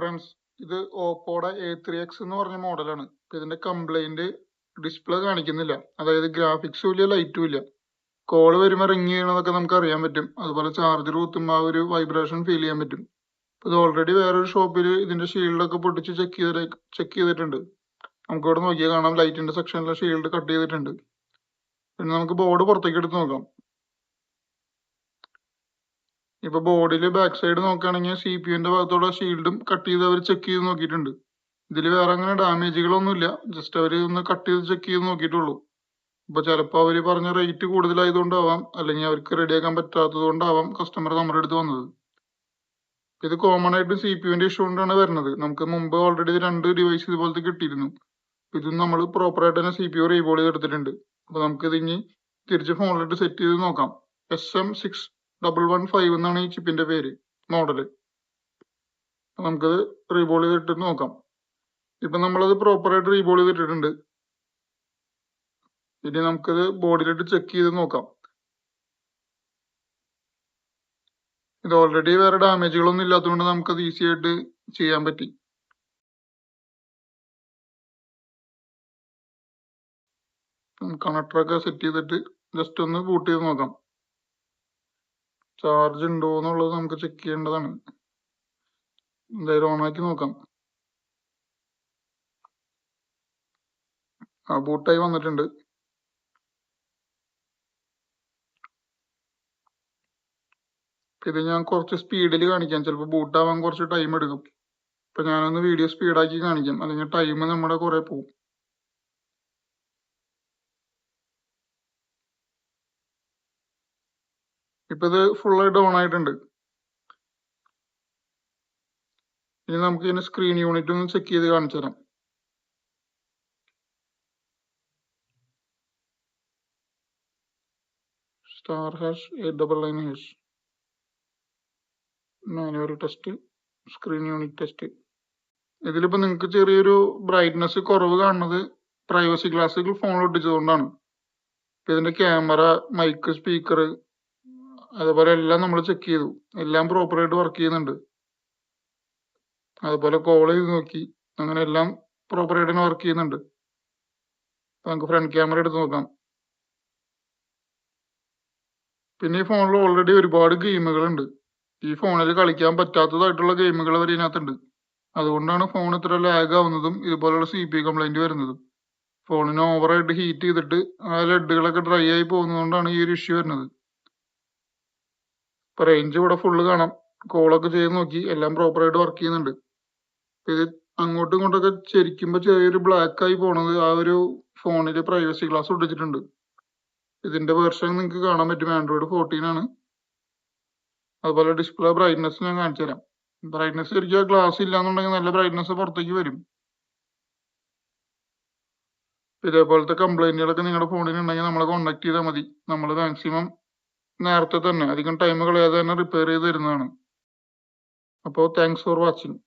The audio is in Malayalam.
ഫ്രണ്ട്സ്, ഇത് ഓപ്പോയുടെ A3X എന്ന് പറഞ്ഞ മോഡലാണ്. ഇതിന്റെ കംപ്ലൈന്റ് ഡിസ്പ്ലേ കാണിക്കുന്നില്ല, അതായത് ഗ്രാഫിക്സും ഇല്ല ലൈറ്റും ഇല്ല. കോള് വരുമ്പോൾ റിങ് ചെയ്യണതൊക്കെ നമുക്ക് അറിയാൻ പറ്റും. അതുപോലെ ചാർജർ കുത്തുമ്പോൾ ആ ഒരു വൈബ്രേഷൻ ഫീൽ ചെയ്യാൻ പറ്റും. ഇത് ഓൾറെഡി വേറൊരു ഷോപ്പിൽ ഇതിന്റെ ഷീൽഡൊക്കെ പൊട്ടിച്ച് ചെക്ക് ചെയ്തിട്ടുണ്ട്. നമുക്ക് ഇവിടെ നോക്കിയാൽ കാണാം, ലൈറ്റിന്റെ സെക്ഷനിലെ ഷീൽഡ് കട്ട് ചെയ്തിട്ടുണ്ട്. പിന്നെ നമുക്ക് ബോർഡ് പുറത്തേക്ക് എടുത്ത് നോക്കാം. ഇപ്പൊ ബോർഡിൽ ബാക്ക് സൈഡ് നോക്കുകയാണെങ്കിൽ CPU-ന്റെ ഭാഗത്തോടെ ഷീൽഡും കട്ട് ചെയ്ത് അവർ ചെക്ക് ചെയ്ത് നോക്കിയിട്ടുണ്ട്. ഇതിൽ വേറെ അങ്ങനെ ഡാമേജുകളൊന്നുമില്ല, ജസ്റ്റ് അവർ ഒന്ന് കട്ട് ചെയ്ത് ചെക്ക് ചെയ്ത് നോക്കിയിട്ടുള്ളൂ. ഇപ്പൊ ചിലപ്പോൾ അവർ പറഞ്ഞ റേറ്റ് കൂടുതലായതുകൊണ്ടാവാം, അല്ലെങ്കിൽ അവർക്ക് റെഡിയാക്കാൻ പറ്റാത്തത് കൊണ്ടാവാം കസ്റ്റമർ നമ്മുടെ അടുത്ത് വന്നത്. ഇത് കോമൺ ആയിട്ട് CPU-ന്റെ ഇഷ്യൂ കൊണ്ടാണ് വരുന്നത്. നമുക്ക് മുമ്പ് ഓൾറെഡി 2 ഡിവൈസ് ഇതുപോലത്തെ കിട്ടിയിരുന്നു. ഇതും നമ്മൾ പ്രോപ്പറായിട്ട് തന്നെ CPU റീബോൾ ചെയ്തെടുത്തിട്ടുണ്ട്. അപ്പൊ നമുക്കിത് ഇനി തിരിച്ച് ഫോണിലിട്ട് സെറ്റ് ചെയ്ത് നോക്കാം. SM6115 എന്നാണ് ഈ ചിപ്പിന്റെ പേര്, മോഡല്. നമുക്കത് റീബോൾ ചെയ്തിട്ട് നോക്കാം. ഇപ്പൊ നമ്മളത് പ്രോപ്പറായിട്ട് റീബോൾ ചെയ്തിട്ടുണ്ട്. ഇനി നമുക്കത് ബോർഡിലിട്ട് ചെക്ക് ചെയ്ത് നോക്കാം. ഇത് ഓൾറെഡി വേറെ ഡാമേജുകളൊന്നും ഇല്ലാത്തതുകൊണ്ട് നമുക്കത് ഈസി ആയിട്ട് ചെയ്യാൻ പറ്റി. കണക്ടറൊക്കെ സെറ്റ് ചെയ്തിട്ട് ജസ്റ്റ് ഒന്ന് ബൂട്ട് ചെയ്ത് നോക്കാം. ചാർജ് ഉണ്ടോ എന്നുള്ളത് നമുക്ക് ചെക്ക് ചെയ്യേണ്ടതാണ്. എന്തായാലും ഓണാക്കി നോക്കാം. ബൂട്ടായി വന്നിട്ടുണ്ട്. ഇത് ഞാൻ കുറച്ച് സ്പീഡിൽ കാണിക്കാം, ചിലപ്പോൾ ബൂട്ടാവാൻ കുറച്ച് ടൈം എടുക്കും. ഇപ്പൊ ഞാനൊന്ന് വീഡിയോ സ്പീഡാക്കി കാണിക്കാം, അല്ലെങ്കിൽ ടൈം നമ്മുടെ കുറെ പോകും. ഇപ്പൊ ഇത് ഫുള്ളായിട്ട് ഓൺ ആയിട്ടുണ്ട്. ഇനി നമുക്ക് ഇതിന്റെ സ്ക്രീൻ യൂണിറ്റ് ഒന്ന് ചെക്ക് ചെയ്ത് കാണിച്ചു തരാം. *899# manual test, screen unit test. ഇതിലിപ്പോ നിങ്ങൾക്ക് ചെറിയൊരു ബ്രൈറ്റ്നസ് കുറവ് കാണുന്നത് പ്രൈവസി ഗ്ലാസുകൾ ഫോണിൽ ഒട്ടിച്ചതുകൊണ്ടാണ്. ഇതിന്റെ ക്യാമറ, മൈക്ക്, സ്പീക്കർ, അതുപോലെ എല്ലാം നമ്മൾ ചെക്ക് ചെയ്തു. എല്ലാം പ്രോപ്പറായിട്ട് വർക്ക് ചെയ്യുന്നുണ്ട്. അതുപോലെ കോൾ ചെയ്ത് നോക്കി, അങ്ങനെ എല്ലാം പ്രോപ്പറായിട്ട് തന്നെ വർക്ക് ചെയ്യുന്നുണ്ട്. നമുക്ക് ഫ്രണ്ട് ക്യാമറ എടുത്ത് നോക്കാം. പിന്നെ ഈ ഫോണിൽ ഓൾറെഡി ഒരുപാട് ഗെയിമുകളുണ്ട്. ഈ ഫോണിൽ കളിക്കാൻ പറ്റാത്തതായിട്ടുള്ള ഗെയിമുകൾ വരെ ഇതിനകത്തുണ്ട്. അതുകൊണ്ടാണ് ഫോൺ ഇത്ര ലാഗ് ആവുന്നതും ഇതുപോലുള്ള CPU കംപ്ലൈന്റ് വരുന്നതും. ഫോണിന് ഓവറായിട്ട് ഹീറ്റ് ചെയ്തിട്ട് ആ ലെഡുകളൊക്കെ ഡ്രൈ ആയി പോകുന്നതുകൊണ്ടാണ് ഈ ഒരു ഇഷ്യൂ വരുന്നത്. ഇപ്പൊ റേഞ്ച് ഇവിടെ ഫുള്ള് കാണാം. കോളൊക്കെ ചെയ്ത് നോക്കി, എല്ലാം പ്രോപ്പറായിട്ട് വർക്ക് ചെയ്യുന്നുണ്ട്. ഇത് അങ്ങോട്ടും ഇങ്ങോട്ടൊക്കെ ചെരിക്കുമ്പോൾ ചെറിയൊരു ബ്ലാക്ക് ആയി പോണത് ആ ഒരു ഫോണിൽ പ്രൈവസി ഗ്ലാസ് ഒട്ടിച്ചിട്ടുണ്ട്. ഇതിന്റെ വേർഷൻ നിങ്ങൾക്ക് കാണാൻ പറ്റും, Android 14 ആണ്. അതുപോലെ ഡിസ്പ്ലേ ബ്രൈറ്റ്നസ് ഞാൻ കാണിച്ചു തരാം. ബ്രൈറ്റ്നസ് ശരിക്കും ഗ്ലാസ് ഇല്ലാന്നുണ്ടെങ്കിൽ നല്ല ബ്രൈറ്റ്നസ് പുറത്തേക്ക് വരും. ഇതേപോലത്തെ കംപ്ലൈന്റുകളൊക്കെ നിങ്ങളുടെ ഫോണിൽ ഉണ്ടെങ്കിൽ നമ്മളെ കോൺടാക്ട് ചെയ്താൽ മതി. നമ്മൾ മാക്സിമം നേരത്തെ തന്നെ, അധികം ടൈം കളയാതെ തന്നെ റിപ്പയർ ചെയ്ത് തരുന്നതാണ്. അപ്പോൾ താങ്ക്സ് ഫോർ വാച്ചിങ്.